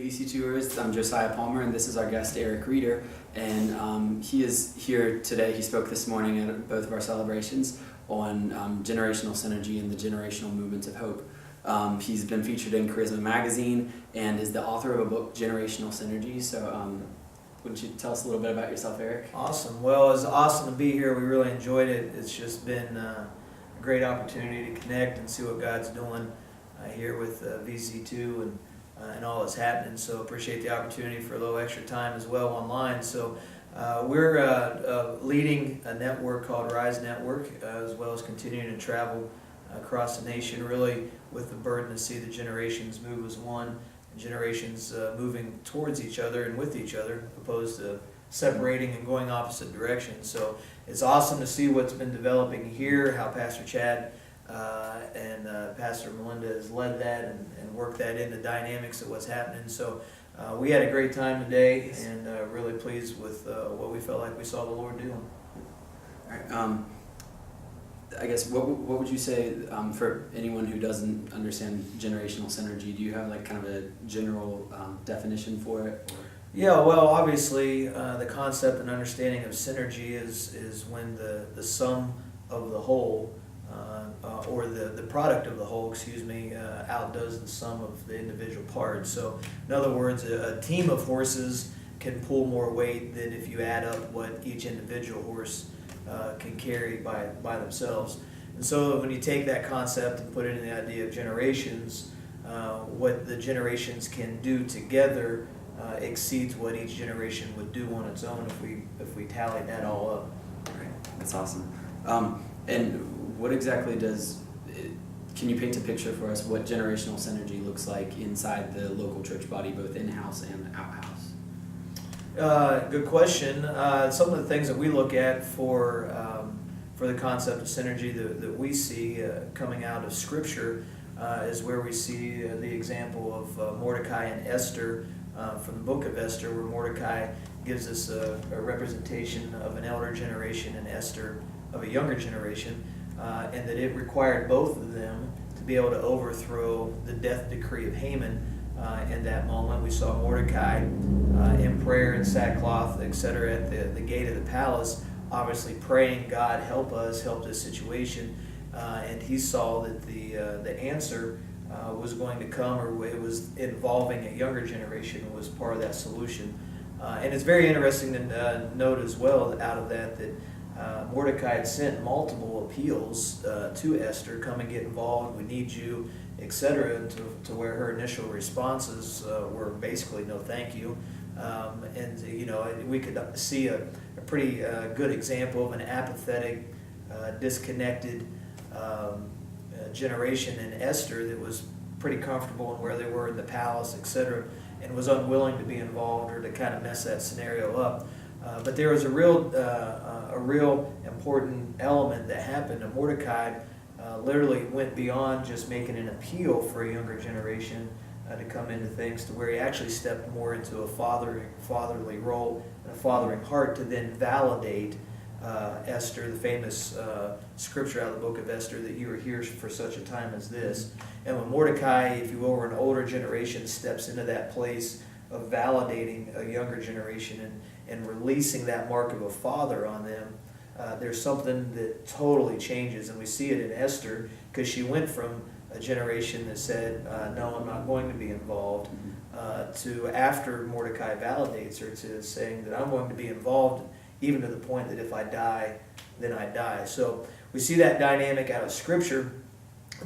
VC2ers. I'm Josiah Palmer, and this is our guest, Eric Reeder. And he is here today. He spoke this morning at both of our celebrations on generational synergy and the generational movements of hope. He's been featured in Charisma Magazine and is the author of a book, Generational Synergy. So wouldn't you tell us a little bit about yourself, Eric? Awesome. Well, it's awesome to be here. We really enjoyed it. It's just been a great opportunity to connect and see what God's doing here with VC2 and all that's happening. So appreciate the opportunity for a little extra time as well online. So we're leading a network called Rise Network, as well as continuing to travel across the nation, really with the burden to see the generations move as one, generations moving towards each other and with each other, opposed to separating and going opposite directions. So it's awesome to see what's been developing here, how Pastor Chad and Pastor Melinda has led that and worked that into dynamics of what's happening. So we had a great time today, and really pleased with what we felt like we saw the Lord doing. All right. I guess what would you say for anyone who doesn't understand generational synergy? Do you have like kind of a general definition for it? Yeah, well, obviously the concept and understanding of synergy is when the sum of the whole, or the product of the whole, outdoes the sum of the individual parts. So in other words, a team of horses can pull more weight than if you add up what each individual horse can carry by themselves. And so when you take that concept and put it in the idea of generations, what the generations can do together exceeds what each generation would do on its own if we tallied that all up. Right. That's awesome. And what exactly can you paint a picture for us what generational synergy looks like inside the local church body, both in-house and out-house? Good question. Some of the things that we look at for the concept of synergy that we see coming out of Scripture is where we see the example of Mordecai and Esther from the book of Esther, where Mordecai gives us a representation of an elder generation and Esther of a younger generation, and that it required both of them to be able to overthrow the death decree of Haman. In that moment, we saw Mordecai in prayer and sackcloth, etc., at the gate of the palace, obviously praying, God, help us, help this situation. And he saw that the answer was going to come, or it was involving a younger generation, was part of that solution. And it's very interesting to note as well out of that Mordecai had sent multiple appeals to Esther, come and get involved, we need you, etc., to where her initial responses were basically no thank you. And we could see a pretty good example of an apathetic, disconnected generation in Esther that was pretty comfortable in where they were in the palace, etc., and was unwilling to be involved or to kind of mess that scenario up. But there was a real important element that happened, and Mordecai literally went beyond just making an appeal for a younger generation to come into things, to where he actually stepped more into a fatherly role and a fathering heart to then validate Esther, the famous scripture out of the book of Esther, that you are here for such a time as this. And when Mordecai, if you will, or an older generation, steps into that place of validating a younger generation and releasing that mark of a father on them, there's something that totally changes. And we see it in Esther, because she went from a generation that said, no, I'm not going to be involved, to after Mordecai validates her, to saying that I'm going to be involved, even to the point that if I die, then I die. So we see that dynamic out of Scripture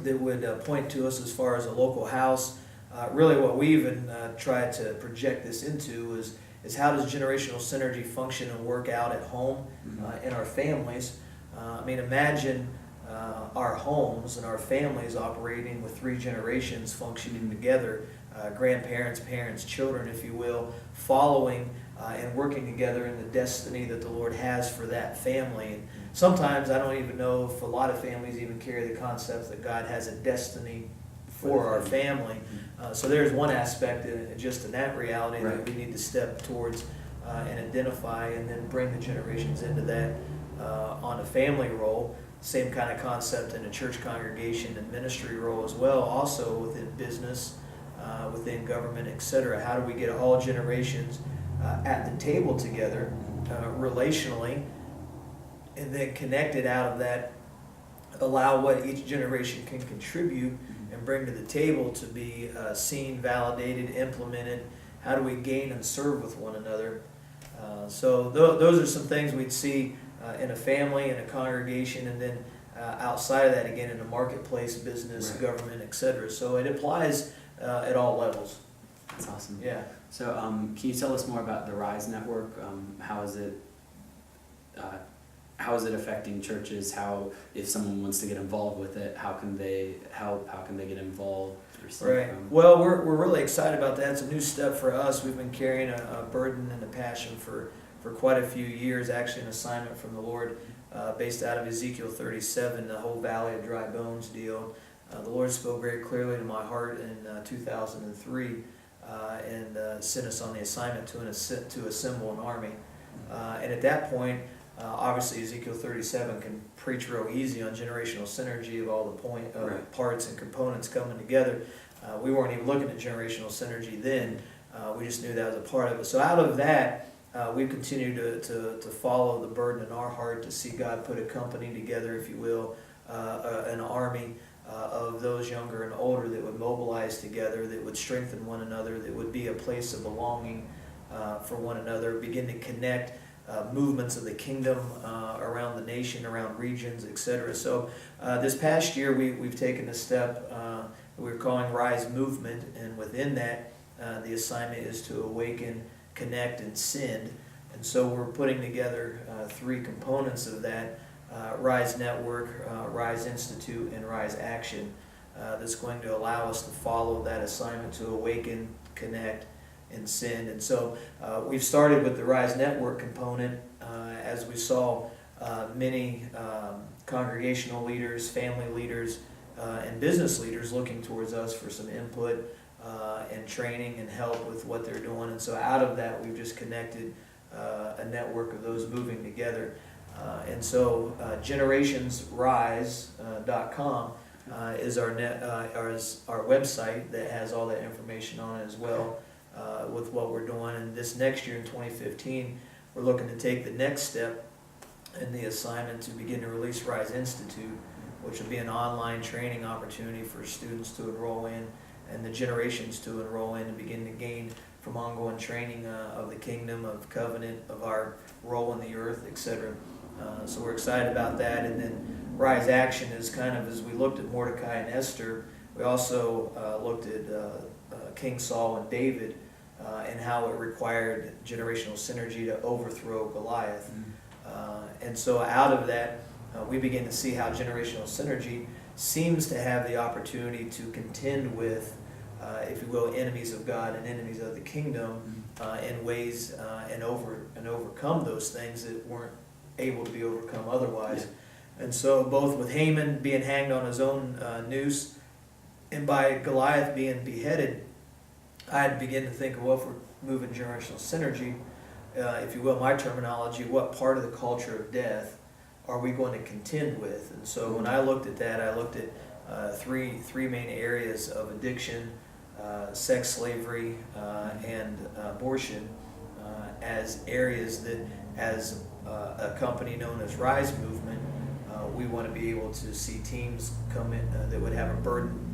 that would point to us as far as a local house. Really what we even tried to project this into is how does generational synergy function and work out at home in our families. Imagine our homes and our families operating with 3 generations functioning together, grandparents, parents, children, if you will, following and working together in the destiny that the Lord has for that family. And sometimes I don't even know if a lot of families even carry the concept that God has a destiny for our family. So there's one aspect just in that reality that we need to step towards and identify, and then bring the generations into that on a family role. Same kind of concept in a church congregation and ministry role as well, also within business within government, etc. How do we get all generations at the table together relationally, and then connected out of that, allow what each generation can contribute and bring to the table to be seen, validated, implemented. How do we gain and serve with one another? So those are some things we'd see in a family, in a congregation, and then outside of that, again, in the marketplace, business, Right. government, etc. So it applies at all levels. That's awesome. Yeah. So can you tell us more about the RISE network? How is it affecting churches? How, if someone wants to get involved with it, how can they help? How can they get involved? Right. Well, we're really excited about that. It's a new step for us. We've been carrying a burden and a passion for quite a few years, actually an assignment from the Lord based out of Ezekiel 37, the whole Valley of Dry Bones deal. The Lord spoke very clearly to my heart in 2003 and sent us on the assignment to assemble an army. And at that point, obviously Ezekiel 37 can preach real easy on generational synergy of all the Right. parts and components coming together. We weren't even looking at generational synergy then. We just knew that was a part of it. So out of that, we've continued to follow the burden in our heart to see God put a company together, if you will, an army of those younger and older that would mobilize together, that would strengthen one another, that would be a place of belonging for one another, begin to connect movements of the kingdom around the nation, around regions, etc. So this past year we've taken a step we're calling Rise Movement, and within that the assignment is to awaken, connect, and send. And so we're putting together three components of that: Rise Network, Rise Institute, and Rise Action. That's going to allow us to follow that assignment to awaken, connect, and send. And so we've started with the Rise Network component as we saw many congregational leaders, family leaders, and business leaders looking towards us for some input and training and help with what they're doing. And so out of that, we've just connected a network of those moving together. And so generationsrise.com is our website that has all that information on it as well with what we're doing. And this next year in 2015, we're looking to take the next step in the assignment to begin to release Rise Institute, which will be an online training opportunity for students to enroll in and the generations to enroll in and begin to gain from ongoing training of the kingdom, of covenant, of our role in the earth, etc. So we're excited about that. And then Rise Action is kind of, as we looked at Mordecai and Esther, we also looked at King Saul and David and how it required generational synergy to overthrow Goliath. And so out of that, we begin to see how generational synergy seems to have the opportunity to contend with, if you will, enemies of God and enemies of the kingdom in ways and overcome those things that weren't able to be overcome otherwise. Yeah. And so both with Haman being hanged on his own noose and by Goliath being beheaded, I had to begin to think, well, if we're moving generational synergy, if you will, my terminology, what part of the culture of death are we going to contend with? And so when I looked at that, I looked at three main areas of addiction, sex slavery, and abortion as areas that, as a company known as Rise Movement, we want to be able to see teams come in that would have a burden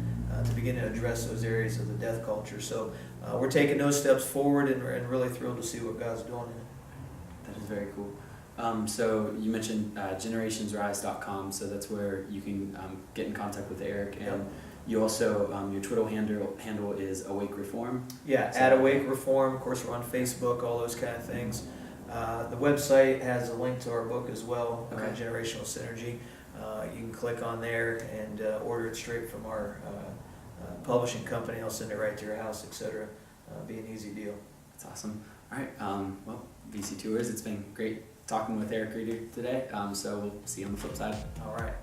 to begin to address those areas of the death culture. So we're taking those steps forward and really thrilled to see what God's doing in it. That is very cool. So you mentioned generationsrise.com, so that's where you can get in contact with Eric, and Yep. you also, your Twitter handle is Awake Reform. Yeah, So- at Awake Reform. Of course, we're on Facebook, all those kind of things. The website has a link to our book as well, Okay. Generational Synergy. You can click on there and order it straight from our publishing company. I'll send it right to your house, etc. Be an easy deal. That's awesome. All right. Well, VC2ers, it's been great talking with Eric Reeder today. So we'll see you on the flip side. All right.